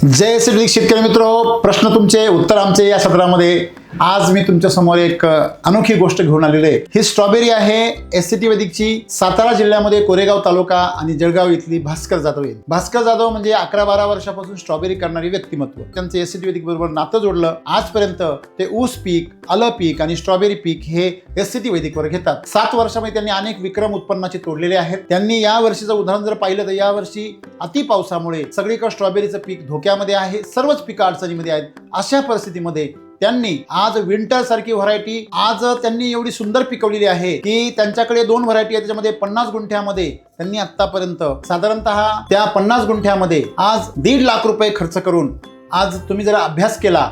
जय श्री शेतकरी मित्र, प्रश्न तुमचे उत्तर आमचे या सत्रामध्ये आज मी तुमच्या समोर एक अनोखी गोष्ट घेऊन आलेली आहे। ही स्ट्रॉबेरी आहे एससीटी वैदिकची सातारा जिल्ह्यामध्ये कोरेगाव तालुका आणि जळगाव इथली भास्कर जाधव आहे। भास्कर जाधव म्हणजे 11-12 वर्षापासून स्ट्रॉबेरी करणारी व्यक्तिमत्व। त्यांचं एससीटी वैदिक बरोबर नातं जोडलं। आजपर्यंत ते ऊस पीक, आलं पीक आणि स्ट्रॉबेरी पीक हे एससीटी वैदिक वर घेतात। 7 वर्षामध्ये त्यांनी अनेक विक्रम उत्पन्नाचे तोडलेले आहेत। त्यांनी या वर्षीचं उदाहरण जर पाहिलं तर या वर्षी अति पावसामुळे सगळीकडे स्ट्रॉबेरीचं पीक धोक्यामध्ये आहे, सर्वच पिकं अडचणीमध्ये आहेत। अशा परिस्थितीमध्ये त्यांनी आज विंटर सारखी व्हरायटी आज त्यांनी एवढी सुंदर पिकवलेली आहे की त्यांच्याकडे 2 व्हरायटी आहेत। त्याच्यामध्ये 50 गुंठ्यामध्ये त्यांनी आतापर्यंत साधारणतः त्या 50 गुंठ्यामध्ये आज 1.5 लाख रुपये खर्च करून आज तुम्ही जर अभ्यास केला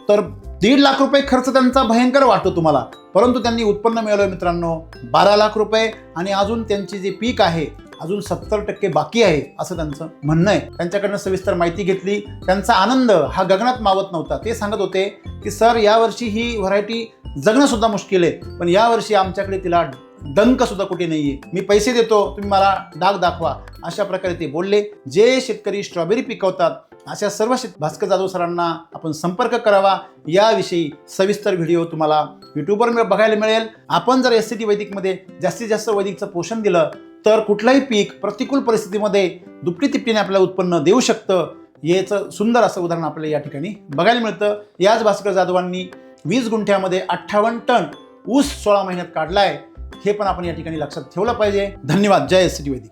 तर 1.5 लाख रुपये खर्च त्यांचा भयंकर वाटतो तुम्हाला, परंतु त्यांनी उत्पन्न मिळवलं मित्रांनो 12 लाख रुपये आणि अजून त्यांची जे पीक आहे अजून 70% बाकी आहे असं त्यांचं म्हणणं आहे। त्यांच्याकडनं सविस्तर माहिती घेतली। त्यांचा आनंद हा गगनात मावत नव्हता। ते सांगत होते की सर यावर्षी ही व्हरायटी जगणं सुद्धा मुश्किल आहे, पण यावर्षी आमच्याकडे तिला डंक सुद्धा कुठे नाहीये, मी पैसे देतो तुम्ही मला डाग दाखवा, अशा प्रकारे ते बोलले। जे शेतकरी स्ट्रॉबेरी पिकवतात अशा सर्व भास्कर जाधव सरांना आपण संपर्क करावा। याविषयी सविस्तर व्हिडिओ तुम्हाला युट्यूबवर बघायला मिळेल। आपण जर एससीटी वैदिकमध्ये जास्तीत जास्त वैदिकचं पोषण दिलं तर कुठलाही पीक प्रतिकूल परिस्थितीमध्ये दुपटी तिपटीने आपल्याला उत्पन्न देऊ शकतं। याचं सुंदर असं उदाहरण आपल्याला या ठिकाणी बघायला मिळतं। याच भास्कर जाधवांनी 20 गुंठ्यामध्ये 58 टन ऊस 16 महिन्यात काढलाय। हे पण आपण या ठिकाणी लक्षात ठेवलं पाहिजे। धन्यवाद। जय एससीटी वैदिक।